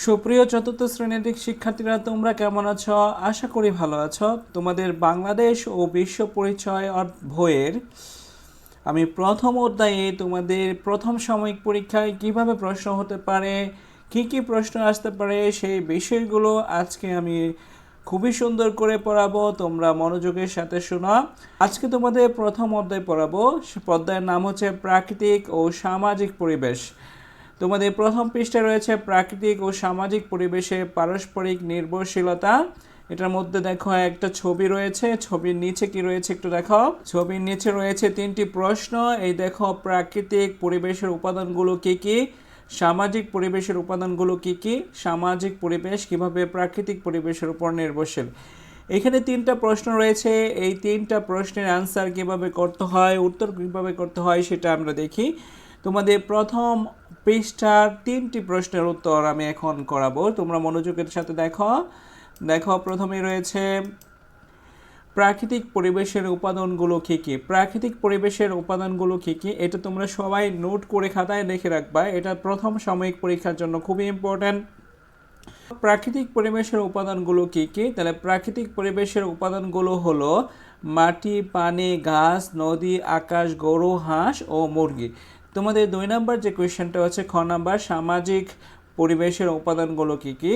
সুপ্রিয় চতুর্থ শ্রেণীর শিক্ষার্থীরা, তোমরা কেমন আছো? আশা করি ভালো আছো। তোমাদের বাংলাদেশ ও বিশ্ব পরিচয় বইয়ের আমি প্রথম অধ্যায়ে তোমাদের প্রথম সাময়িক পরীক্ষায় কিভাবে প্রশ্ন হতে পারে, কি কি প্রশ্ন আসতে পারে, সেই বিষয়গুলো আজকে আমি খুবই সুন্দর করে পড়াবো। তোমরা মনোযোগের সাথে শোনো। আজকে তোমাদের প্রথম অধ্যায় পড়াবো। অধ্যায়ের নাম হচ্ছে প্রাকৃতিক ও সামাজিক পরিবেশ। তোমাদের প্রথম পৃষ্ঠায় রয়েছে প্রাকৃতিক ও সামাজিক পরিবেশে পারস্পরিক নির্ভরশীলতা। এটার মধ্যে দেখো একটা ছবি রয়েছে, ছবির নিচে কি রয়েছে একটু দেখো। ছবির নিচে রয়েছে তিনটি প্রশ্ন। এই দেখো, প্রাকৃতিক পরিবেশের উপাদানগুলো কি কি, সামাজিক পরিবেশের উপাদানগুলো কি কি, সামাজিক পরিবেশ কিভাবে প্রাকৃতিক পরিবেশের উপর নির্ভরশীল। এখানে তিনটা প্রশ্ন রয়েছে। এই তিনটা প্রশ্নের আনসার কিভাবে করতে হয়, উত্তর কিভাবে করতে হয় সেটা আমরা দেখি। তোমাদের প্রথম পৃষ্ঠার তিনটি প্রশ্নের উত্তর আমি এখন করাবো, তোমরা মনোযোগের সাথে দেখো। প্রথমে রয়েছে প্রাকৃতিক পরিবেশের উপাদানগুলো কী কী। প্রাকৃতিক পরিবেশের উপাদানগুলো কী কী এটা তোমরা সবাই নোট করে খাতায় লিখে রাখবা। এটা প্রথম সাময়িক পরীক্ষার জন্য খুবই ইম্পর্ট্যান্ট। প্রাকৃতিক পরিবেশের উপাদানগুলো কী কী? তাহলে প্রাকৃতিক পরিবেশের উপাদানগুলো হলো মাটি, পানি, গাছ, নদী, আকাশ, গরু, হাঁস ও মুরগি। তোমাদের 2 নম্বর যে কোয়েশ্চেনটা হচ্ছে খ নাম্বার, সামাজিক পরিবেশের উপাদানগুলো কী কী।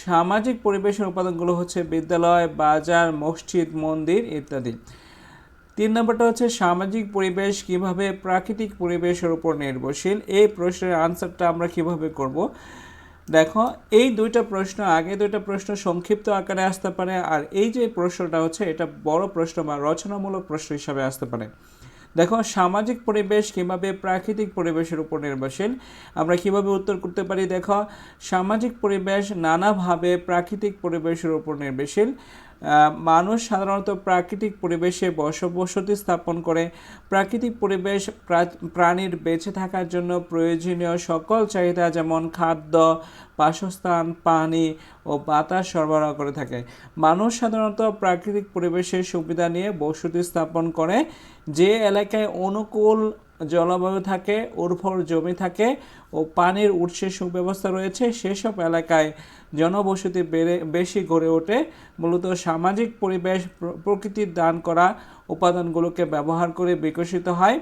সামাজিক পরিবেশের উপাদানগুলো হচ্ছে বিদ্যালয়, বাজার, মসজিদ, মন্দির ইত্যাদি। 3 নম্বরটা হচ্ছে সামাজিক পরিবেশ কিভাবে প্রাকৃতিক পরিবেশের উপর নির্ভরশীল। এই প্রশ্নের আনসারটা আমরা কিভাবে করব। দেখো, এই দুইটা প্রশ্ন, আগে দুইটা প্রশ্ন সংক্ষিপ্ত আকারে আসতে পারে, আর এই যে প্রশ্নটা হচ্ছে এটা বড় প্রশ্ন বা রচনামূলক প্রশ্ন হিসাবে আসতে পারে। দেখো, সামাজিক পরিবেশ কিভাবে প্রাকৃতিক পরিবেশের উপর নির্ভরশীল, আমরা কিভাবে উত্তর করতে পারি। দেখো, সামাজিক পরিবেশ নানাভাবে প্রাকৃতিক পরিবেশের উপর নির্ভরশীল। মানুষ সাধারণত প্রাকৃতিক পরিবেশে বসতি স্থাপন করে। প্রাকৃতিক পরিবেশ প্রাণীর বেঁচে থাকার জন্য প্রয়োজনীয় সকল চাহিদা যেমন খাদ্য, বাসস্থান, পানি ও বাতাস সরবরাহ করে থাকে। মানুষ সাধারণত প্রাকৃতিক পরিবেশের সুবিধা নিয়ে বসতি স্থাপন করে। যে এলাকায় অনুকূল জলবায়ু থাকে, উর্বর জমি থাকে ও পানির উৎসের সুব্যবস্থা রয়েছে, সেসব এলাকায় জনবসতি বেশি গড়ে ওঠে। মূলত সামাজিক পরিবেশ প্রকৃতির দান করা উপাদানগুলোকে ব্যবহার করে বিকশিত হয়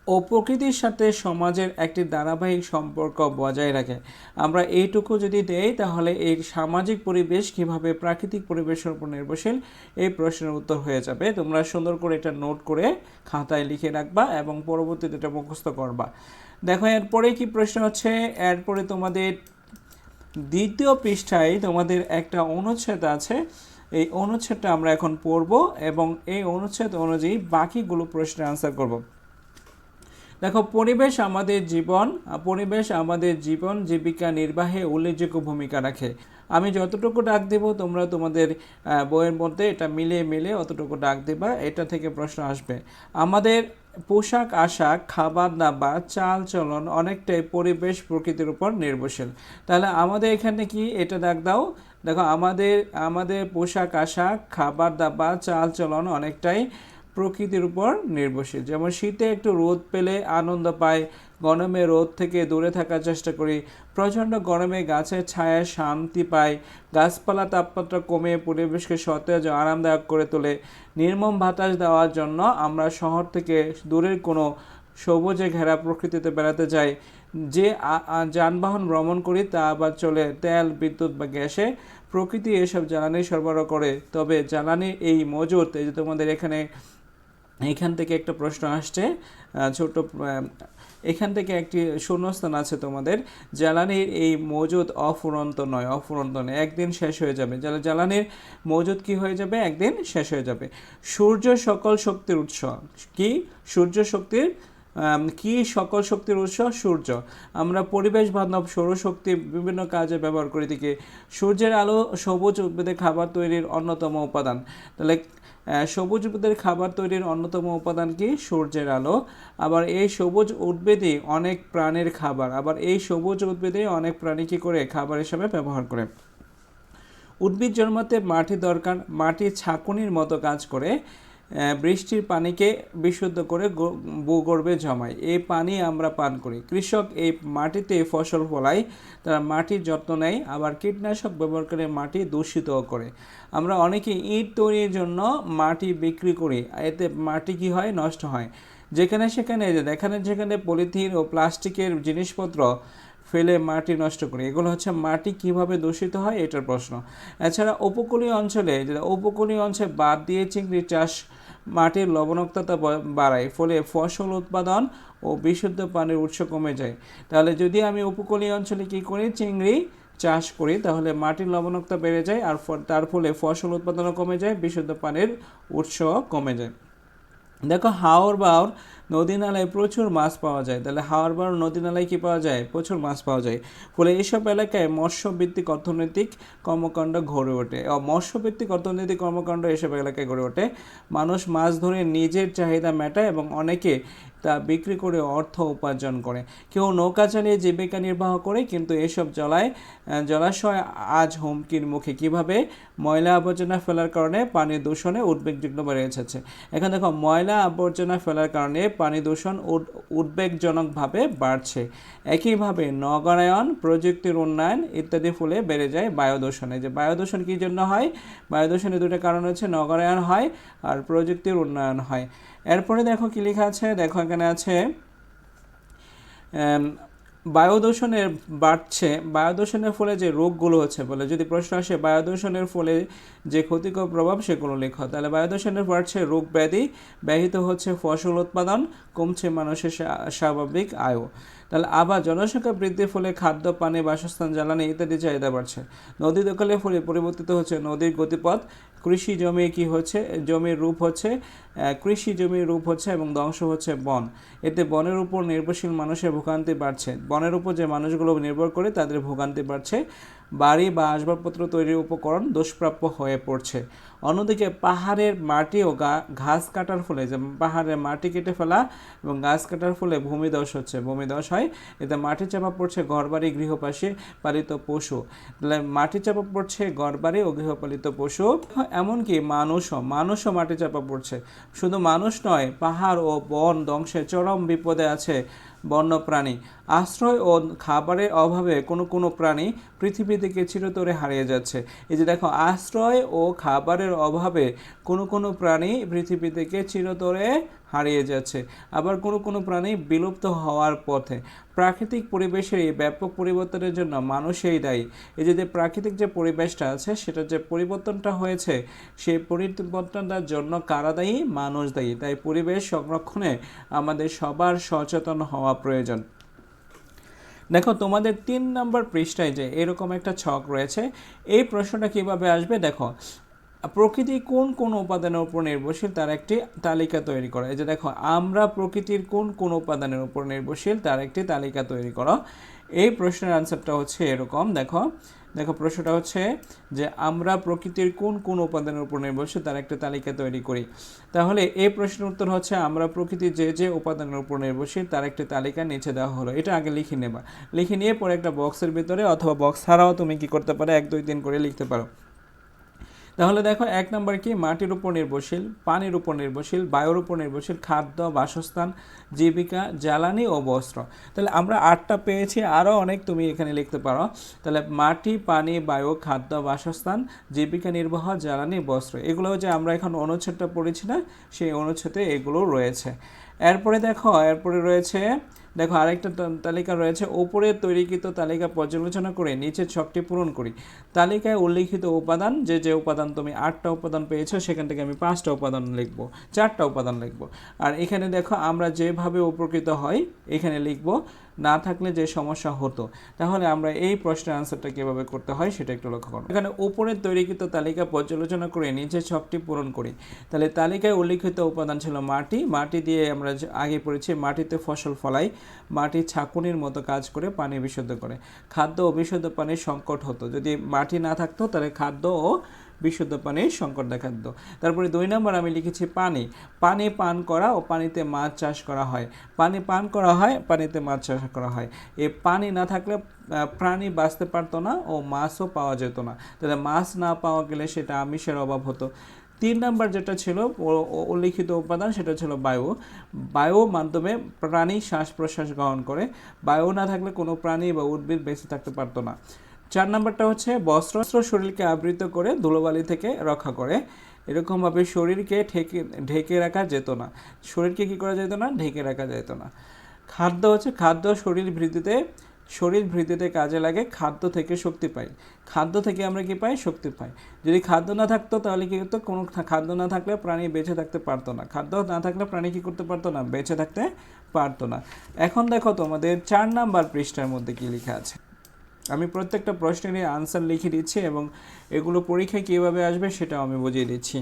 ও প্রকৃতির সাথে সমাজের একটি ধারাবাহিক সম্পর্ক বজায় রাখে। আমরা এইটুকু যদি দেই তাহলে এই সামাজিক পরিবেশ কিভাবে প্রাকৃতিক পরিবেশের উপর নির্ভরশীল, এই প্রশ্নের উত্তর হয়ে যাবে। তোমরা সুন্দর করে এটা নোট করে খাতায় লিখে রাখবা এবং পরবর্তীতে এটা মুখস্থ করবা। দেখো, এরপরে কি প্রশ্ন হচ্ছে, এরপরে তোমাদের দ্বিতীয় পৃষ্ঠায় তোমাদের একটা অনুচ্ছেদ আছে। এই অনুচ্ছেদটা আমরা এখন পড়ব এবং এই অনুচ্ছেদ অনুযায়ী বাকিগুলো প্রশ্নের আনসার করব। দেখো, পরিবেশ আমাদের জীবন জীবিকা নির্বাহে উল্লেখযোগ্য ভূমিকা রাখে। আমি যতটুকু ডাক দেব তোমরা তোমাদের বইয়ের মধ্যে এটা মিলিয়ে অতটুকু ডাক দেবা, এটা থেকে প্রশ্ন আসবে। আমাদের পোশাক আশাক, খাবার দাবার, চাল চলন অনেকটাই পরিবেশ প্রকৃতির উপর নির্ভরশীল। তাহলে আমাদের এখানে কি, এটা ডাক দাও। দেখো, আমাদের পোশাক আশাক, খাবার দাবার, চাল চলন অনেকটাই প্রকৃতির উপর নির্ভরশীল। যেমন শীতে একটু রোদ পেলে আনন্দ পাই, গরমে রোদ থেকে দূরে থাকার চেষ্টা করি। প্রচণ্ড গরমে গাছের ছায়ায় শান্তি পাই। গাছপালা তাপমাত্রা কমে পরিবেশকে সতেজ ও আরামদায়ক করে তোলে। নির্মম বাতাস দেওয়ার জন্য আমরা শহর থেকে দূরের কোনো সবুজে ঘেরা প্রকৃতিতে বেড়াতে যাই। যে যানবাহন ভ্রমণ করি তা আবার চলে তেল, বিদ্যুৎ বা গ্যাসে। প্রকৃতি এসব জ্বালানি সরবরাহ করে, তবে জ্বালানির এই মজুত, এই যে তোমাদের এখান থেকে একটা প্রশ্ন আসছে ছোট, এখান থেকে একটি শূন্যস্থান আছে তোমাদের। জ্বালানির এই মজুদ অফুরন্ত নয়, একদিন শেষ হয়ে যাবে। জ্বালানির মজুদ কি হয়ে যাবে, একদিন শেষ হয়ে যাবে। সূর্য সকল শক্তির উৎস। কি সকল শক্তির উৎস? সূর্য। আমরা পরিবেশ বান্ধব সৌরশক্তি বিভিন্ন কাজে ব্যবহার করে থাকি। সূর্যের আলো সবুজ উদ্ভিদের খাবার তৈরির অন্যতম উপাদান। তাহলে সবুজ উদ্ভিদের খাবার তৈরির অন্যতম উপাদান কি? সূর্যের আলো। আবার এই সবুজ উদ্ভিদই অনেক প্রাণীর খাবার। কি করে খাবার হিসেবে ব্যবহার করে। উদ্ভিদ জন্মাতে মাটি দরকার, মাটি ছাঁকুনির মতো কাজ করে। বৃষ্টির পানিকে বিশুদ্ধ করে ভূগর্ভে জমায়, এই পানি আমরা পান করি। কৃষক এই মাটিতে ফসল ফলায়, তারা মাটির যত্ন নেয়, আবার কীটনাশক ব্যবহার করে মাটি দূষিত করে। আমরা অনেকে ইট তৈরির জন্য মাটি বিক্রি করি, এতে মাটি কি হয়, নষ্ট হয়। যেখানে সেখানে যেখানে পলিথিন ও প্লাস্টিকের জিনিসপত্র ফেলে মাটি নষ্ট করি, এগুলো হচ্ছে মাটি কিভাবে দূষিত হয় এটার প্রশ্ন। এছাড়া উপকূলীয় অঞ্চলে বাদ দিয়ে চিংড়ি চাষ মাটির লবণাক্ততা বাড়ায়, ফলে ফসল উৎপাদন ও বিশুদ্ধ পানির উৎস কমে যায়। তাহলে যদি আমি উপকূলীয় অঞ্চলে কী করি, চিংড়ি চাষ করি, তাহলে মাটির লবণাক্ততা বেড়ে যায়, আর তার ফলে ফসল উৎপাদনও কমে যায়, বিশুদ্ধ পানির উৎস কমে যায়। দেখো, হাওর বাওর নদী নালায় প্রচুর মাছ পাওয়া যায়। তাহলে হাওর বাওর নদী নালায় কি পাওয়া যায়, প্রচুর মাছ পাওয়া যায়। ফলে এইসব এলাকায় মৎস্যভিত্তিক অর্থনৈতিক কর্মকাণ্ড গড়ে ওঠে। মৎস্যভিত্তিক অর্থনৈতিক কর্মকাণ্ড এসব এলাকায় গড়ে ওঠে। মানুষ মাছ ধরে নিজের চাহিদা মেটায় এবং অনেকে তা বিক্রি করে অর্থ উপার্জন করে। কেউ নৌকা চালিয়ে জীবিকা নির্বাহ করে, কিন্তু এসব জলাশয় আজ হুমকির মুখে। কিভাবে? ময়লা আবর্জনা ফেলার কারণে পানি দূষণে উদ্বেগযোগ্য বেড়ে এসেছে। এখন দেখো, ময়লা আবর্জনা ফেলার কারণে পানি দূষণ উদ্বেগজনকভাবে বাড়ছে। একইভাবে নগরায়ন, প্রযুক্তির উন্নয়ন ইত্যাদি ফলে বেড়ে যায় বায়ু দূষণে। যে বায়ু দূষণ কী জন্য হয়? বায়ু দূষণের দুটো কারণ হচ্ছে নগরায়ন হয় আর প্রযুক্তির উন্নয়ন হয়। এরপরে দেখো কি লেখা আছে, দেখো এখানে আছে বায়ু দূষণের বাড়ছে, বায়ু দূষণের ফলে যে রোগগুলো হচ্ছে, বলে যদি প্রশ্ন আসে বায়ু দূষণের ফলে যে ক্ষতিকর প্রভাব সেগুলো লেখো। তাহলে বায়ু দূষণের বাড়ছে রোগ ব্যাধি, ব্যাহত হচ্ছে ফসল উৎপাদন, কমছে মানুষের স্বাভাবিক আয়ু। তাহলে আবার জনসংখ্যা বৃদ্ধির ফলে খাদ্য, পানি, বাসস্থান, জ্বালানি ইত্যাদি চাহিদা বাড়ছে। নদী দখলের ফলে পরিবর্তিত হচ্ছে নদীর গতিপথ, কৃষি জমি কি হচ্ছে, জমির রূপ হচ্ছে কৃষি জমির রূপ হচ্ছে এবং ধ্বংস হচ্ছে বন। এতে বনের উপর নির্ভরশীল মানুষের ভোগান্তি বাড়ছে। বনের উপর যে মানুষগুলো নির্ভর করে তাদের ভোগান্তি বাড়ছে। বাড়ি বা আসবাবপত্র তৈরির উপকরণ দুষ্প্রাপ্য হয়ে পড়ছে। অন্যদিকে পাহাড়ের মাটি ও ঘাস কাটার ফলে, যে পাহাড়ের মাটি কেটে ফেলা এবং গাছ কাটার ফলে ভূমিধস হচ্ছে, ভূমিধস হয়। এতে মাটি চাপা পড়ছে ঘরবাড়ি, গৃহপাশে পালিত পশু। তাহলে মাটি চাপা পড়ছে ঘরবাড়ি ও গৃহপালিত পশু, এমনকি মানুষও মাটি চাপা পড়ছে। শুধু মানুষ নয়, পাহাড় ও বন ধ্বংসের চরম বিপদে আছে বন্যপ্রাণী। আশ্রয় ও খাবারের অভাবে কোনো প্রাণী পৃথিবী থেকে চিরতরে হারিয়ে যাচ্ছে। এই যে দেখো, আশ্রয় ও খাবারের অভাবে কোনো প্রাণী পৃথিবী থেকে চিরতরে হারিয়ে যাচ্ছে, আবার কোনো প্রাণী বিলুপ্ত হওয়ার পথে। প্রাকৃতিক পরিবেশের এই ব্যাপক পরিবর্তনের জন্য মানুষই দায়ী। এই যে প্রাকৃতিক যে পরিবেশটা আছে, সেটা যে পরিবর্তনটা হয়েছে, সেই পরিবর্তনটার জন্য কারা দায়ী? মানুষ দায়ী। তাই পরিবেশ সংরক্ষণে আমাদের সবার সচেতন হওয়া প্রয়োজন। দেখো, তোমাদের 3 নম্বর পৃষ্ঠায় যে এরকম একটা ছক রয়েছে, এই প্রশ্নটা কিভাবে আসবে, দেখো, প্রকৃতি কোন উপাদানের উপর নির্ভরশীল তার একটি তালিকা তৈরি করা। এই যে দেখো, আমরা প্রকৃতির কোন উপাদানের উপর নির্ভরশীল তার একটি তালিকা তৈরি করো। এই প্রশ্নের আনসারটা হচ্ছে এরকম। দেখো, প্রশ্নটা হচ্ছে যে আমরা প্রকৃতির কোন উপাদানের উপর নির্ভরশীল তার একটা তালিকা তৈরি করি। তাহলে এই প্রশ্নের উত্তর হচ্ছে আমরা প্রকৃতির যে উপাদানের উপর নির্ভরশীল তার একটি তালিকা নিচে দেওয়া হলো। এটা আগে লিখে নেবা, লিখে নিয়ে পরে একটা বক্সের ভিতরে অথবা বক্স ছাড়াও তুমি কি করতে পারো, 1 2 3 করে লিখতে পারো। তাহলে দেখো, 1 নম্বর কি, মাটির উপর নির্ভরশীল, পানির উপর নির্ভরশীল, বায়ুর উপর নির্ভরশীল, খাদ্য, বাসস্থান, জীবিকা, জ্বালানি ও বস্ত্র। তাহলে আমরা 8টা পেয়েছি, আরও অনেক তুমি এখানে লিখতে পারো। তাহলে মাটি, পানি, বায়ু, খাদ্য, বাসস্থান, জীবিকা নির্বাহ, জ্বালানি, বস্ত্র, এগুলো যে আমরা এখন অনুচ্ছেদটা পড়েছি না, সেই অনুচ্ছেদে এগুলো রয়েছে। এরপরে রয়েছে দেখো আরেকটা তালিকা রয়েছে, উপরে তৈরিকৃত তালিকা পর্যালোচনা করে নিচে ছকটি পূরণ করি। তালিকায় উল্লিখিত উপাদান, যে উপাদান তুমি 8টা উপাদান পেয়েছো, সেখান থেকে আমি 5টা উপাদান লিখবো, 4টা উপাদান লিখবো। আর এখানে দেখো, আমরা যেভাবে উপকৃত হয় এখানে লিখবো, না থাকলে যে সমস্যা হতো। তাহলে আমরা এই প্রশ্নের আনসারটা কিভাবে করতে হয় সেটা একটু লক্ষ্য করো। এখানে উপরে তৈরিকৃত তালিকা পর্যালোচনা করে নিচে ছকটি পূরণ করি। তাহলে তালিকায় উল্লিখিত উপাদান ছিল মাটি দিয়ে আমরা আগে পড়েছি, মাটিতে ফসল ফলাই, মাটি ছাঁকুনির মতো কাজ করে পানি বিশুদ্ধ করে। খাদ্য ও বিশুদ্ধ পানির সংকট হতো, যদি মাটি না থাকতো তাহলে খাদ্য ও বিশুদ্ধ পানির সংকট দেখা দিত। তারপরে 2 নম্বর আমি লিখেছি পানি পান করা ও পানিতে মাছ চাষ করা হয়। পানি পান করা হয়, পানিতে মাছ চাষ করা হয়। এই পানি না থাকলে প্রাণী বাঁচতে পারতো না ও মাছও পাওয়া যেত না। তাহলে মাছ না পাওয়া গেলে সেটা আমিষের অভাব হতো। 3 নাম্বার যেটা ছিল উল্লিখিত উপাদান সেটা ছিল বায়ু। বায়ু মাধ্যমে প্রাণী শ্বাস প্রশ্বাস গ্রহণ করে। বায়ু না থাকলে কোনো প্রাণী বা উদ্ভিদ বেঁচে থাকতে পারতো না। 4 নাম্বারটা হচ্ছে বস্ত্র শরীরকে আবৃত করে ধুলোবালি থেকে রক্ষা করে। এরকমভাবে শরীরকে ঢেকে রাখা যেত না। শরীরকে কী করা যেত না? ঢেকে রাখা যেত না। খাদ্য হচ্ছে খাদ্য শরীর বৃদ্ধিতে কাজে লাগে। খাদ্য থেকে শক্তি পাই। খাদ্য থেকে আমরা কি পাই? শক্তি পাই। যদি খাদ্য না থাকতো তাহলে কি হতো? কোনো খাদ্য না থাকলে প্রাণী বেঁচে থাকতে পারতো না। খাদ্য না থাকলে প্রাণী কি করতে পারতো না? বেঁচে থাকতে পারতো না। এখন দেখো তোমাদের 4 নাম্বার পৃষ্ঠার মধ্যে কি লেখা আছে। আমি প্রত্যেকটা প্রশ্নের আনসার লিখে দিচ্ছি এবং এগুলো পরীক্ষায় কীভাবে আসবে সেটাও আমি বুঝিয়ে দিচ্ছি।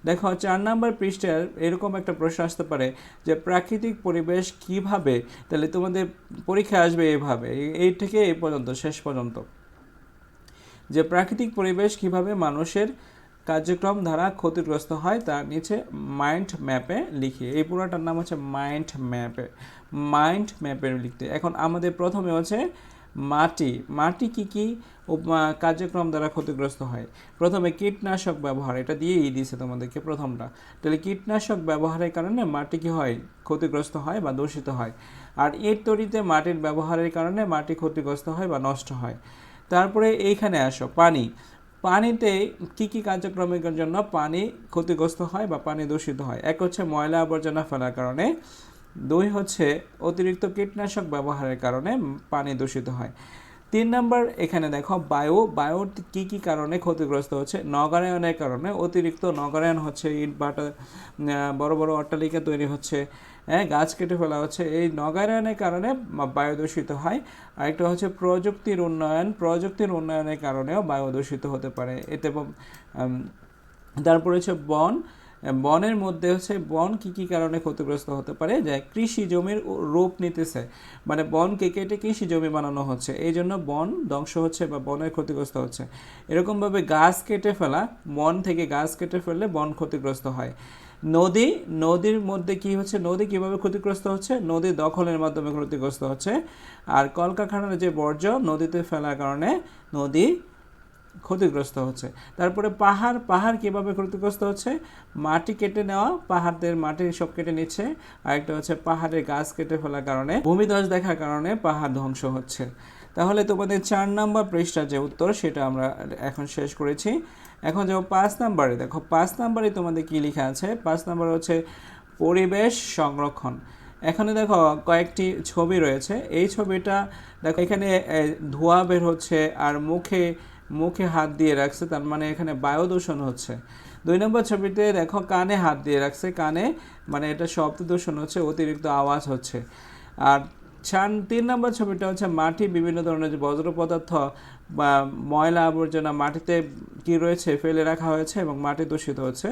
দেখো 4 নাম্বার পৃষ্ঠার এরকম একটা প্রশ্ন আসতে পারে যে প্রাকৃতিক পরিবেশ কিভাবে, তাহলে তোমাদের পরীক্ষায় আসবে এইভাবে, এই থেকে এই পর্যন্ত শেষ পর্যন্ত, যে প্রাকৃতিক পরিবেশ কিভাবে মানুষের কার্যক্রম দ্বারা ক্ষতিগ্রস্ত হয় তার নিচে মাইন্ড ম্যাপে লিখি। এই পুরোটার নাম হচ্ছে মাইন্ড ম্যাপে লিখতে। এখন আমাদের প্রথমে হচ্ছে মাটি কি কার্যক্রম দ্বারা ক্ষতিগ্রস্ত হয়। প্রথমে কীটনাশক ব্যবহার, এটা দিয়েই দিয়েছে তোমাদেরকে প্রথমটা। তাহলে কীটনাশক ব্যবহারের কারণে মাটি কি হয়? ক্ষতিগ্রস্ত হয় বা দূষিত হয়। আর এর তৈরিতে মাটির ব্যবহারের কারণে মাটি ক্ষতিগ্রস্ত হয় বা নষ্ট হয়। তারপরে এইখানে আসো পানিতে কি কার্যক্রমের জন্য পানি ক্ষতিগ্রস্ত হয় বা পানি দূষিত হয়। এক হচ্ছে ময়লা আবর্জনা ফেলার কারণে, 2 হচ্ছে অতিরিক্ত কীটনাশক ব্যবহারের কারণে পানি দূষিত হয়। 3 নাম্বার এখানে দেখো বায়ুর কি কারণে ক্ষতিগ্রস্ত হচ্ছে? নগরায়নের কারণে। অতিরিক্ত নগরায়ন হচ্ছে, ইট ভাটা, বড় বড় অট্টালিকা তৈরি হচ্ছে, গাছ কেটে ফেলা হচ্ছে, এই নগরায়নের কারণে বায়ু দূষিত হয়। আরেকটা হচ্ছে প্রযুক্তির উন্নয়নের কারণেও বায়ু দূষিত হতে পারে। এতে তারপরে হচ্ছে বনের মধ্যে হচ্ছে বন কি কারণে ক্ষতিগ্রস্ত হতে পারে? যে কৃষি জমির রূপ নিতেছে, মানে বনকে কেটে কৃষি জমি বানানো হচ্ছে, এই জন্য বন ধ্বংস হচ্ছে বা বনের ক্ষতিগ্রস্ত হচ্ছে। এরকমভাবে বন থেকে গাছ কেটে ফেললে বন ক্ষতিগ্রস্ত হয়। নদীর মধ্যে কি হচ্ছে? নদী কিভাবে ক্ষতিগ্রস্ত হচ্ছে? নদী দখলের মাধ্যমে ক্ষতিগ্রস্ত হচ্ছে। আর কলকারখানার যে বর্জ্য নদীতে ফেলার কারণে নদী ক্ষতিগ্রস্ত হচ্ছে। তারপরে পাহাড় কিভাবে ক্ষতিগ্রস্ত হচ্ছে? মাটি কেটে নেওয়া, পাহাড়দের মাটি সব কেটে নিচ্ছে। আরেকটা হচ্ছে পাহাড়ের গাছ কেটে ফেলার কারণে, ভূমিধস দেখার কারণে পাহাড় ধ্বংস হচ্ছে। তাহলে তোমাদের 4 নাম্বার পৃষ্ঠার যে উত্তর সেটা আমরা এখন শেষ করেছি। এখন যাও 5 নাম্বারে। দেখো 5 নাম্বারে তোমাদের কি লেখা আছে। 5 নাম্বার হচ্ছে পরিবেশ সংরক্ষণ। এখানে দেখো কয়েকটি ছবি রয়েছে। এই ছবিটা দেখো, এখানে ধোঁয়া বের হচ্ছে আর মুখে হাত দিয়ে রাখছে, তার মানে এখানে বায়ু দূষণ হচ্ছে। 2 নম্বর ছবিতে দেখো কানে হাত দিয়ে রাখছে, কানে মানে এটা শব্দ দূষণ হচ্ছে, অতিরিক্ত আওয়াজ হচ্ছে। আর 3 নম্বর ছবিটা হচ্ছে মাটি, বিভিন্ন ধরনের যে বজ্র পদার্থ বা ময়লা আবর্জনা মাটিতে কি রয়েছে ফেলে রাখা হয়েছে এবং মাটি দূষিত হচ্ছে।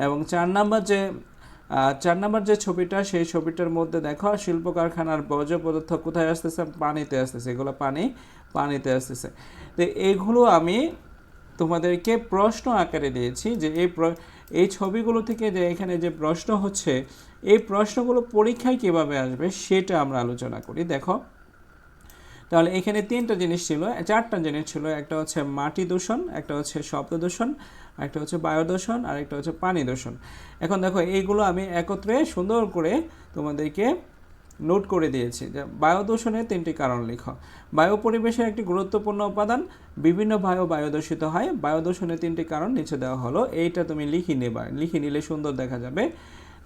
এবং 4 নাম্বার যে ছবিটা, সেই ছবিটার মধ্যে দেখো শিল্প কারখানার বর্জ্য পদার্থ কোথায় আসতেছে? পানিতে আসতেছে। এগুলো পানিতে আসতেছে। তো এইগুলো আমি তোমাদেরকে প্রশ্ন আকারে দিয়েছি যে এই ছবিগুলো থেকে যে এখানে যে প্রশ্ন হচ্ছে, এই প্রশ্নগুলো পরীক্ষায় কিভাবে আসবে সেটা আমরা আলোচনা করি। দেখো তাহলে এখানে 4টা জিনিস ছিল। একটা হচ্ছে মাটি দূষণ, একটা হচ্ছে শব্দ দূষণ, একটা হচ্ছে বায়ু দূষণ, আর একটা হচ্ছে পানি দূষণ। এখন দেখো এইগুলো আমি একত্রে সুন্দর করে তোমাদেরকে নোট করে দিয়েছি। যে বায়ু দূষণের 3টি কারণ লেখো। বায়ু পরিবেশের একটি গুরুত্বপূর্ণ উপাদান, বিভিন্ন বায়ু দূষিত হয়। বায়ু দূষণের 3টি কারণ নিচে দেওয়া হলো, এইটা তুমি লিখে নিলে সুন্দর দেখা যাবে।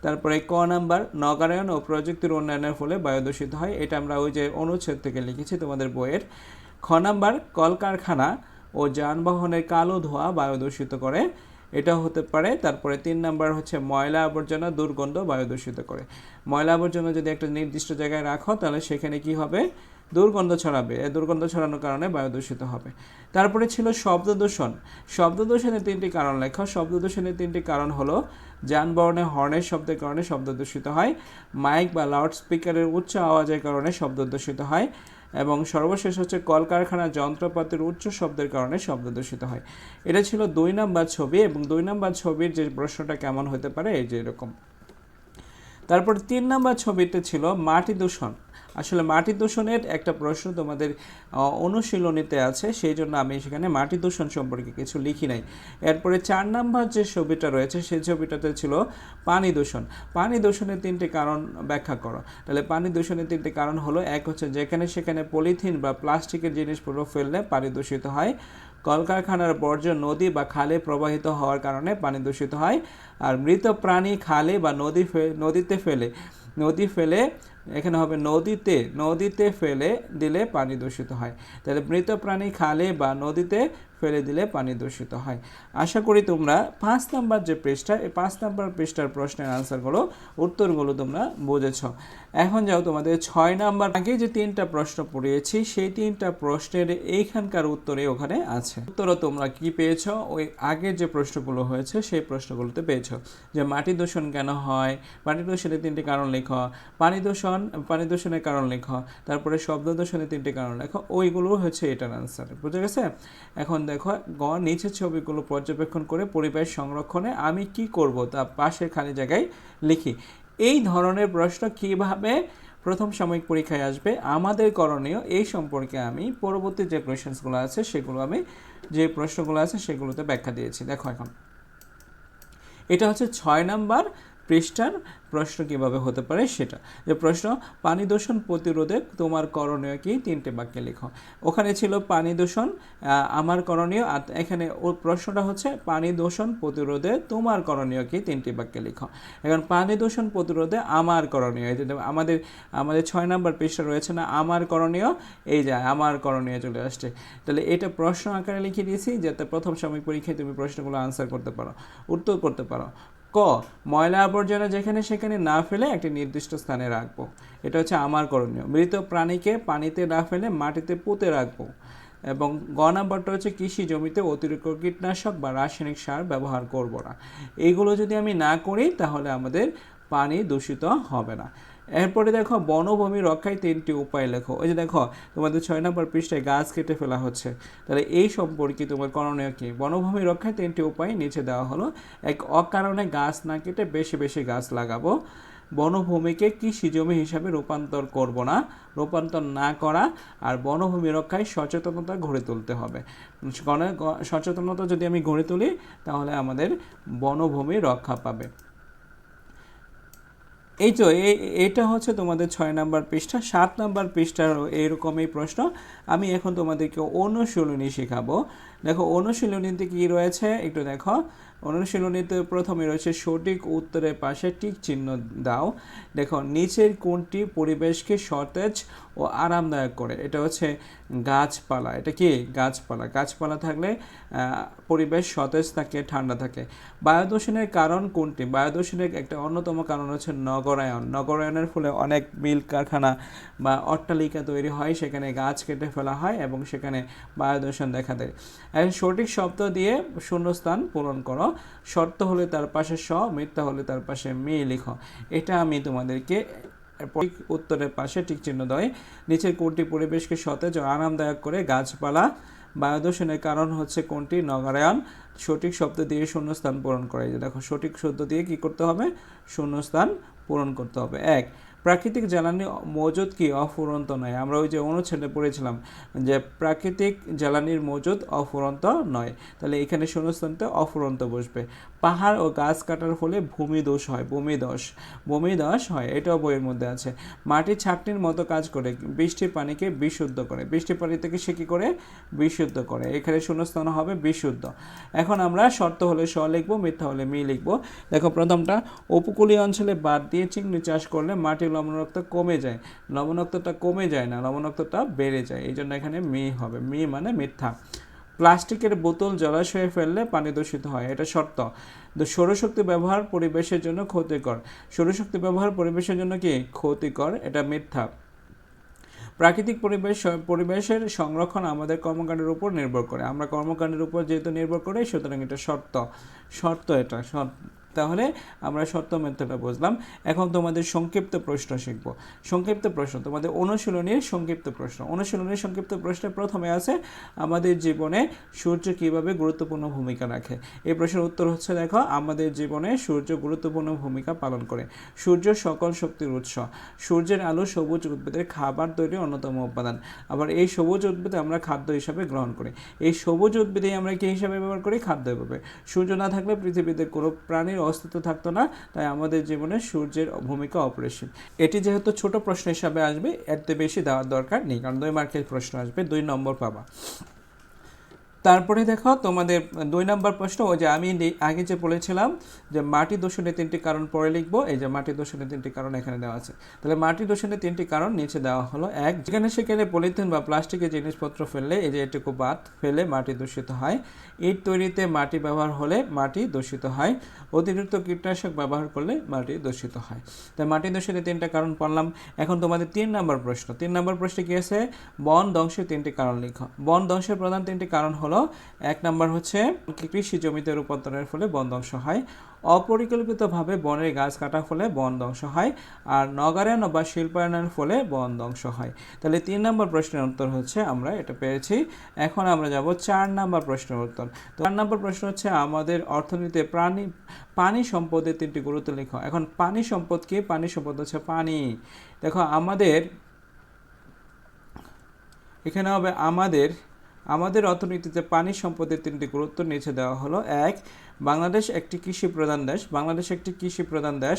তারপরে ক নাম্বার, নগরায়ন ও প্রযুক্তির উন্নয়নের ফলে বায়ু দূষিত হয়। এটা আমরা ওই যে অনুচ্ছেদ থেকে লিখেছি তোমাদের বইয়ের। খ নাম্বার, কলকারখানা ও যানবাহনের কালো ধোঁয়া বায়ু দূষিত করে, এটা হতে পারে। তারপরে 3 নাম্বার হচ্ছে ময়লা আবর্জনা দুর্গন্ধ বায়ু দূষিত করে। ময়লা আবর্জনা যদি একটা নির্দিষ্ট জায়গায় রাখো তাহলে সেখানে কি হবে? দুর্গন্ধ ছড়াবে। এই দুর্গন্ধ ছড়ানোর কারণে বায়ু দূষিত হবে। তারপরে ছিল শব্দ দূষণের 3টি কারণ লেখো। শব্দ দূষণের 3টি কারণ হলো যানবাহনে হর্নের শব্দের কারণে শব্দ দূষিত হয়, মাইক বা লাউড স্পিকারের উচ্চ আওয়াজের কারণে শব্দ দূষিত হয়, এবং সর্বশেষ হচ্ছে কলকারখানার যন্ত্রপাতির উচ্চ শব্দের কারণে শব্দ দূষিত হয়। এটা ছিল 2 নাম্বার ছবি, এবং 2 নাম্বার ছবির যে প্রশ্নটা কেমন হতে পারে এই যে এরকম। তারপর 3 নাম্বার ছবিতে ছিল মাটি দূষণ। আসলে মাটি দূষণের একটা প্রশ্ন তোমাদের অনুশীলনীতে আছে, সেই জন্য আমি সেখানে মাটি দূষণ সম্পর্কে কিছু লিখি নাই। এরপরে 4 নাম্বার যে ছবিটা রয়েছে সেই ছবিটাতে ছিল পানি দূষণ। পানি দূষণের 3টি কারণ ব্যাখ্যা করো। তাহলে পানি দূষণের 3টি কারণ হলো, এক হচ্ছে যেখানে সেখানে পলিথিন বা প্লাস্টিকের জিনিসপত্র ফেললে পানি দূষিত হয়, কলকারখানার বর্জ্য নদী বা খালে প্রবাহিত হওয়ার কারণে পানি দূষিত হয়, আর মৃত প্রাণী খালে বা নদীতে ফেলে এখানে হবে নদীতে ফেলে দিলে পানি দূষিত হয়। তাহলে মৃত প্রাণী খালে বা নদীতে ফেলে দিলে পানি দূষিত হয়। আশা করি তোমরা 5 নাম্বার যে পৃষ্ঠা, এই 5 নাম্বার পৃষ্ঠার প্রশ্নের আনসারগুলো, উত্তরগুলো তোমরা বুঝেছ। এখন যাও তোমাদের 6 নাম্বার, আগে যে 3টা প্রশ্ন পড়িয়েছি সেই 3টা প্রশ্নের এইখানকার উত্তরে ওখানে আছে। উত্তরও তোমরা কি পেয়েছো, ওই আগের যে প্রশ্নগুলো হয়েছে সেই প্রশ্নগুলোতে পেয়েছো। যে মাটি দূষণ কেন হয়, মাটি দূষণের 3টি কারণ লেখো, পানি দূষণের কারণ লেখো, তারপরে শব্দ দূষণের 3টি কারণ লেখো, ওইগুলো হচ্ছে এটার আনসার। বুঝে গেছে? এখন দেখো নিচের ছবিগুলো পর্যবেক্ষণ করে পরিবেশ সংরক্ষণে আমি কি করব তা পাশের খালি জায়গায় লিখি। এই ধরনের প্রশ্ন কিভাবে প্রথম সাময়িক পরীক্ষায় আসবে, আমাদের করণীয় এই সম্পর্কে আমি পরবর্তী যে কোয়েশ্চেন্সগুলো আছে সেগুলো আমি যে প্রশ্নগুলো আছে সেগুলোতে ব্যাখ্যা দিয়েছি। দেখো এখন এটা হচ্ছে 6 নাম্বার পৃষ্ঠার প্রশ্ন কিভাবে হতে পারে সেটা। যে প্রশ্ন, পানি দূষণ প্রতিরোধে তোমার করণীয় কি, 3টে বাক্যে লেখো। ওখানে ছিল পানি দূষণ আমার করণীয়, আর এখানে ওর প্রশ্নটা হচ্ছে পানি দূষণ প্রতিরোধে তোমার করণীয় কি, 3টি বাক্যে লেখো। এখন পানি দূষণ প্রতিরোধে আমার করণীয়, এই যে আমাদের 6 নাম্বার পৃষ্ঠা রয়েছে না আমার করণীয়, এই যে আমার করণীয় চলে আসছে। তাহলে এটা প্রশ্ন আকারে লিখে দিয়েছি যাতে প্রথম সাময়িক পরীক্ষায় তুমি প্রশ্নগুলো আনসার করতে পারো, উত্তর করতে পারো। ক, ময়লা আবর্জনা যেখানে সেখানে না ফেলে একটি নির্দিষ্ট স্থানে রাখবো, এটা হচ্ছে আমার করণীয়। মৃত প্রাণীকে পানিতে না ফেলে মাটিতে পুঁতে রাখবো। এবং গ নাম্বারটা হচ্ছে কৃষি জমিতে অতিরিক্ত কীটনাশক বা রাসায়নিক সার ব্যবহার করব না। এইগুলো যদি আমি না করি তাহলে আমাদের পানি দূষিত হবে না। এরপরে দেখো বনভূমি রক্ষায় 3টি উপায় লেখো। ওই যে দেখো তোমাদের 6 নম্বর পৃষ্ঠায় গাছ কেটে ফেলা হচ্ছে, তাহলে এই সম্পর্কে তোমার করণীয় কি? বনভূমি রক্ষায় 3টি উপায় নিচে দেওয়া হলো। এক, অকারণে গাছ না কেটে বেশি বেশি গাছ লাগাবো। বনভূমিকে কৃষি জমি হিসাবে রূপান্তর না করা, আর বনভূমি রক্ষায় সচেতনতা গড়ে তুলতে হবে। সচেতনতা যদি আমি গড়ে তুলি তাহলে আমাদের বনভূমি রক্ষা পাবে। এই তো এটা হচ্ছে তোমাদের 6 নাম্বার পৃষ্ঠা। 7 নাম্বার পৃষ্ঠার এইরকমই প্রশ্ন। আমি এখন তোমাদেরকে অনুশীলনী শেখাবো। দেখো অনুশীলনীতে কি রয়েছে একটু দেখো। অনুশীলনীতে প্রথমে রয়েছে সঠিক উত্তরের পাশে টিক চিহ্ন দাও। দেখো নিচের কোনটি পরিবেশকে সতেজ ও আরামদায়ক করে? এটা হচ্ছে গাছপালা। এটা কি গাছপালা থাকলে পরিবেশ সতেজ থাকে, ঠান্ডা থাকে। বায়ু দূষণের কারণ কোনটি? বায়ু দূষণের একটা অন্যতম কারণ হচ্ছে নগরায়নের ফলে অনেক মিল কারখানা বা অট্টালিকা তৈরি হয়, সেখানে গাছ কেটে ফেলা হয় এবং সেখানে বায়ু দূষণ দেখা দেয়। এখন সঠিক শব্দ দিয়ে শূন্যস্থান পূরণ করো। শর্ত হলে তার পাশে স, মিথ্যা হলে তার পাশে মি লিখো। এটা আমি তোমাদেরকে উত্তরের পাশে টিক চিহ্ন দেয়। নিচের কোনটি পরিবেশকে সতেজ ও আরামদায়ক করে? গাছপালা। বায়ু দূষণের কারণ হচ্ছে কোনটি? নগরায়ন। সঠিক শব্দ দিয়ে শূন্যস্থান পূরণ করে। দেখো সঠিক শব্দ দিয়ে কি করতে হবে? শূন্যস্থান পূরণ করতে হবে। 1, প্রাকৃতিক জ্বালানি মজুদ কি অফুরন্ত নয়? আমরা ওই যে অনুচ্ছেদে পড়েছিলাম যে প্রাকৃতিক জ্বালানির মজুদ অফুরন্ত নয়, তাহলে এখানে শূন্যস্থানতে অফুরন্ত বসবে। পাহাড় ও গাছ কাটার ফলে ভূমিধস হয়, এটাও বইয়ের মধ্যে আছে। মাটি ছাঁকনির মতো কাজ করে, বৃষ্টির পানিকে বিশুদ্ধ করে। বৃষ্টির পানি থেকে সে কী করে? বিশুদ্ধ করে। এখানে শূন্যস্থান হবে বিশুদ্ধ। এখন আমরা শর্ত হলে স লিখবো, মিথ্যা হলে মি লিখবো। দেখো প্রথমটা, উপকূলীয় অঞ্চলে বাদ দিয়ে চিংড়ি চাষ করলে মাটির লবণাক্ততা কমে যায়। লবণাক্ততা কমে যায় না, লবণাক্ততা বেড়ে যায়, এই জন্য এখানে মি হবে। মি মানে মিথ্যা। প্লাস্টিকের বোতল জলাশয়ে ফেললে পানি দূষিত হয়, এটা শর্ত। সৌরশক্তি ব্যবহার পরিবেশের জন্য ক্ষতিকর। সৌরশক্তি ব্যবহার পরিবেশের জন্য কি ক্ষতিকর? এটা মিথ্যা। প্রাকৃতিক পরিবেশের সংরক্ষণ আমাদের কর্মকাণ্ডের উপর নির্ভর করে। আমরা কর্মকাণ্ডের উপর যেহেতু নির্ভর করে সুতরাং এটা শর্ত। এটা তাহলে আমরা শর্ত মেথডটা বুঝলাম। এখন তোমাদের সংক্ষিপ্ত প্রশ্ন শিখব। সংক্ষিপ্ত প্রশ্ন তোমাদের অনুশীলনীর সংক্ষিপ্ত প্রশ্ন। অনুশীলনীর সংক্ষিপ্ত প্রশ্নের প্রথমে আছে আমাদের জীবনে সূর্য কিভাবে গুরুত্বপূর্ণ ভূমিকা রাখে। এই প্রশ্নের উত্তর হচ্ছে দেখো, আমাদের জীবনে সূর্য গুরুত্বপূর্ণ ভূমিকা পালন করে। সূর্য সকল শক্তির উৎস। সূর্যের আলো সবুজ উদ্ভিদের খাবার তৈরির অন্যতম উপাদান। আবার এই সবুজ উদ্ভিদ আমরা খাদ্য হিসাবে গ্রহণ করি। এই সবুজ উদ্ভিদে আমরা কি হিসাবে ব্যবহার করি? খাদ্য হিসাবে। সূর্য না থাকলে পৃথিবীতে কোনো প্রাণীর অস্তিত্ব থাকতো না, তাই আমাদের জীবনে সূর্যের ভূমিকা অপরিসীম। এটি যেহেতু ছোট প্রশ্ন হিসাবে আসবে, এর বেশি দেওয়ার দরকার নেই, কারণ 2 মার্কের প্রশ্ন আসবে, 2 নম্বর পাবা। তারপরে দেখো তোমাদের 2 নম্বর প্রশ্ন, ওই যে আমি আগে যে বলেছিলাম যে মাটি দূষণের 3টি কারণ পরে লিখবো। এই যে মাটি দূষণের 3টি কারণ এখানে দেওয়া আছে। তাহলে মাটি দূষণের 3টি কারণ নিচে দেওয়া হলো। 1, যেখানে সেখানে পলিথিন বা প্লাস্টিকের জিনিসপত্র ফেললে, এই যে এটুকু বাদ ফেলে মাটি দূষিত হয়। ইট তৈরিতে মাটি ব্যবহার হলে মাটি দূষিত হয়। অতিরিক্ত কীটনাশক ব্যবহার করলে মাটি দূষিত হয়। তাই মাটি দূষণের 3টা কারণ পড়লাম। এখন তোমাদের 3 নম্বর প্রশ্ন। 3 নম্বর প্রশ্নে কি আছে? বন ধ্বংসের 3টি কারণ লিখো। বন ধ্বংসের প্রধান 3টি কারণ হলো, 1 নম্বর হচ্ছে কৃষি জমিতে রূপান্তরের ফলে বন ধ্বংস হয়। অপরিকল্পিতভাবে বনের গাছ কাটার ফলে বন ধ্বংস হয়। আর নগরায়ন বা শিল্পায়নের ফলে বন ধ্বংস হয়। তাহলে 3 নম্বর প্রশ্নের উত্তর হচ্ছে আমরা এটা পেয়েছি। এখন আমরা যাব 4 নম্বর প্রশ্নের উত্তর। তো 4 নম্বর প্রশ্ন হচ্ছে আমাদের অর্থনীতিতে পানি সম্পদের 3টি গুরুত্ব লিখো। এখন পানি সম্পদ কি? পানি সম্পদ হচ্ছে পানি। দেখো আমাদের এখানে হবে আমাদের অর্থনীতিতে পানি সম্পদের 3টি গুরুত্ব নিচে দেওয়া হলো। 1, বাংলাদেশ একটি কৃষি প্রধান দেশ। বাংলাদেশ একটি কৃষি প্রধান দেশ।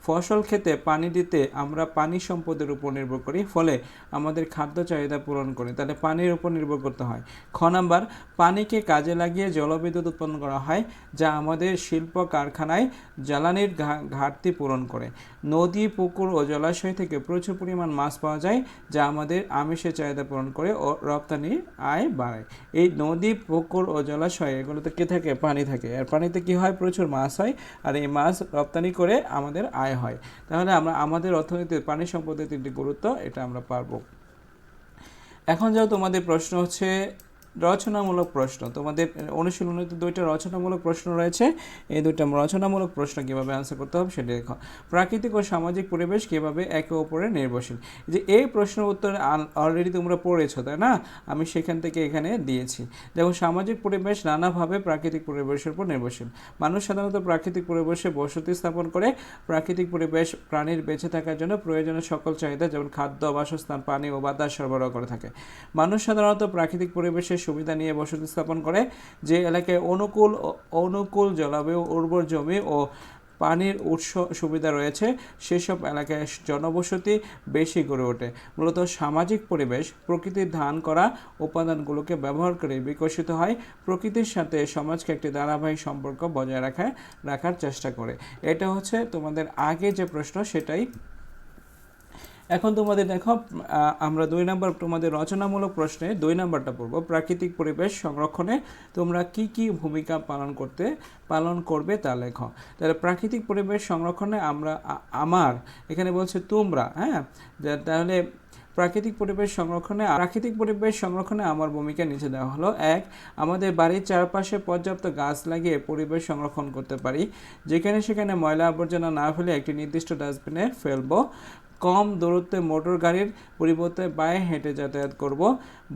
ফসল খেতে পানি দিতে আমরা পানি সম্পদের উপর নির্ভর করি, ফলে আমাদের খাদ্য চাহিদা পূরণ করি। তাহলে পানির উপর নির্ভর করতে হয়। খ নাম্বার, পানিকে কাজে লাগিয়ে জলবিদ্যুৎ উৎপন্ন করা হয়, যা আমাদের শিল্প কারখানায় জ্বালানির ঘাটতি পূরণ করে। নদী, পুকুর ও জলাশয় থেকে প্রচুর পরিমাণ মাছ পাওয়া যায়, যা আমাদের আমিষের চাহিদা পূরণ করে ও রপ্তানির আয় বাড়ায়। এই নদী, পুকুর ও জলাশয় এগুলোতে কি থাকে? পানি থাকে। আর পানিতে কি হয়? প্রচুর মাছ হয়, আর এই মাছ রপ্তানি করে আমাদের আয় হয়। তাহলে আমরা আমাদের অর্থনীতির পানি সম্পদের 3টি গুরুত্ব এটা আমরা পারবো। এখন যাও তোমাদের প্রশ্ন হচ্ছে রচনামূলক প্রশ্ন। তোমাদের অনুশীলনীতে 2টা রচনামূলক প্রশ্ন রয়েছে। এই 2টা রচনামূলক প্রশ্ন কিভাবে আনসার করতে হবে সেটা দেখো। প্রাকৃতিক ও সামাজিক পরিবেশ কিভাবে একে অপরের নির্ভরশীল। যে এই প্রশ্নের উত্তর অলরেডি তোমরা পড়েছো, তাই না? আমি সেখান থেকে এখানে দিয়েছি। দেখো, সামাজিক পরিবেশ নানাভাবে প্রাকৃতিক পরিবেশের উপর নির্ভরশীল। মানুষ সাধারণত প্রাকৃতিক পরিবেশে বসতি স্থাপন করে। প্রাকৃতিক পরিবেশ প্রাণীর বেঁচে থাকার জন্য প্রয়োজনীয় সকল চাহিদা, যেমন খাদ্য, বাসস্থান, পানি ও বাতাস সরবরাহ করে থাকে। মানুষ সাধারণত প্রাকৃতিক পরিবেশের সুবিধা নিয়ে বসতি স্থাপন করে। যে এলাকায় অনুকূল জলবায়ু, উর্বর জমি ও পানির উৎস সুবিধা রয়েছে, সেসব এলাকায় জনবসতি বেশি গড়ে ওঠে। মূলত সামাজিক পরিবেশ প্রকৃতির দান করা উপাদানগুলোকে ব্যবহার করে বিকশিত হয়। প্রকৃতির সাথে সমাজকে একটি ধারাবাহিক সম্পর্ক বজায় রাখার চেষ্টা করে। এটা হচ্ছে তোমাদের আগে যে প্রশ্ন সেটাই। এখন তোমাদের দেখো, আমরা 2 নম্বর তোমাদের রচনামূলক প্রশ্নে 2 নম্বরটা পড়বো। প্রাকৃতিক পরিবেশ সংরক্ষণে তোমরা কি কি ভূমিকা পালন করবে তা লেখো। তাহলে প্রাকৃতিক পরিবেশ সংরক্ষণে আমার এখানে বলছে তোমরা, হ্যাঁ, তাহলে প্রাকৃতিক পরিবেশ সংরক্ষণে আমার ভূমিকা নিচে দেওয়া হলো। 1, আমাদের বাড়ির চারপাশে পর্যাপ্ত গাছ লাগিয়ে পরিবেশ সংরক্ষণ করতে পারি। যেখানে সেখানে ময়লা আবর্জনা না ফেলে একটি নির্দিষ্ট ডাস্টবিনে ফেলবো। কম দূরত্বে মোটর গাড়ির পরিবর্তে পায়ে হেঁটে যাতায়াত করব।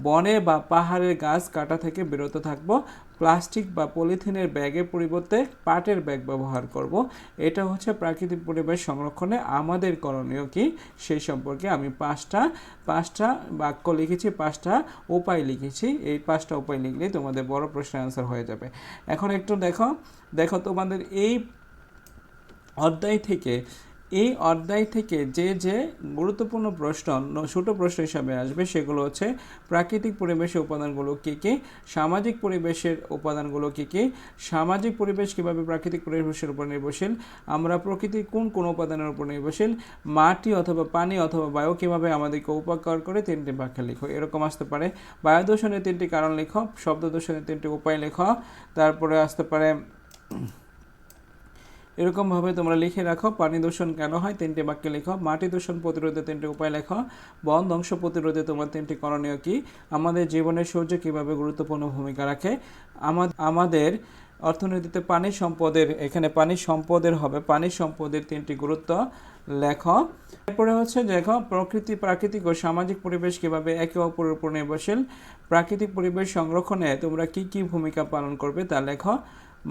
বনে বা পাহাড়ের গাছ কাটা থেকে বিরত থাকব। প্লাস্টিক বা পলিথিনের ব্যাগের পরিবর্তে পাটের ব্যাগ ব্যবহার করব। এটা হচ্ছে প্রাকৃতিক পরিবেশ সংরক্ষণে আমাদের করণীয় কি সেই সম্পর্কে আমি পাঁচটা বাক্য লিখেছি, 5টা উপায় লিখেছি। এই 5টা উপায় লিখলেই তোমাদের বড় প্রশ্নের আনসার হয়ে যাবে। এখন একটু দেখো তোমাদের এই অধ্যায় থেকে যে গুরুত্বপূর্ণ প্রশ্ন ছোট প্রশ্ন হিসাবে আসবে সেগুলো হচ্ছে প্রাকৃতিক পরিবেশের উপাদানগুলো কী কী, সামাজিক পরিবেশের উপাদানগুলো কী কী, সামাজিক পরিবেশ কীভাবে প্রাকৃতিক পরিবেশের উপর নির্ভরশীল, আমরা প্রকৃতির কোন উপাদানের উপর নির্ভরশীল, মাটি অথবা পানি অথবা বায়ু কীভাবে আমাদেরকে উপকার করে 3টি ব্যাখ্যা লিখো। এরকম আসতে পারে। বায়ু দূষণের 3টি কারণ লিখো, শব্দ দূষণের 3টি উপায় লিখো। তারপরে আসতে পারে এরকমভাবে তোমরা লিখে রাখো, পানি দূষণ কেন হয় 3টি বাক্যে লিখো। মাটি দূষণ প্রতিরোধে 3টি উপায় লেখো। বন ধ্বংস প্রতিরোধে তোমার 3টি করণীয় কি। আমাদের জীবনে সূর্য কীভাবে গুরুত্বপূর্ণ ভূমিকা রাখে। আমাদের অর্থনীতিতে পানি সম্পদের, এখানে পানি সম্পদের হবে, পানি সম্পদের 3টি গুরুত্ব লেখো। এরপরে হচ্ছে দেখো প্রকৃতি, প্রাকৃতিক ও সামাজিক পরিবেশ কিভাবে একে অপরের উপর নির্ভরশীল। প্রাকৃতিক পরিবেশ সংরক্ষণে তোমরা কি কি ভূমিকা পালন করবে তা লেখো।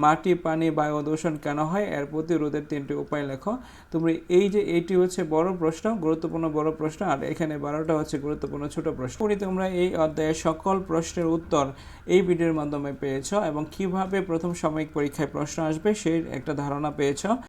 মাটি, পানি, বায়ু দূষণ কেন হয়, এর প্রতিরোধের 3টি উপায় লেখো। তুমি এই যে এইটি হচ্ছে বড় প্রশ্ন, গুরুত্বপূর্ণ বড় প্রশ্ন, আর এখানে 12টা হচ্ছে গুরুত্বপূর্ণ ছোট প্রশ্ন। তোমরা এই অধ্যায়ের সকল প্রশ্নের উত্তর এই ভিডিওর মাধ্যমে পেয়েছো এবং কিভাবে প্রথম সাময়িক পরীক্ষায় প্রশ্ন আসবে সেই একটা ধারণা পেয়েছো।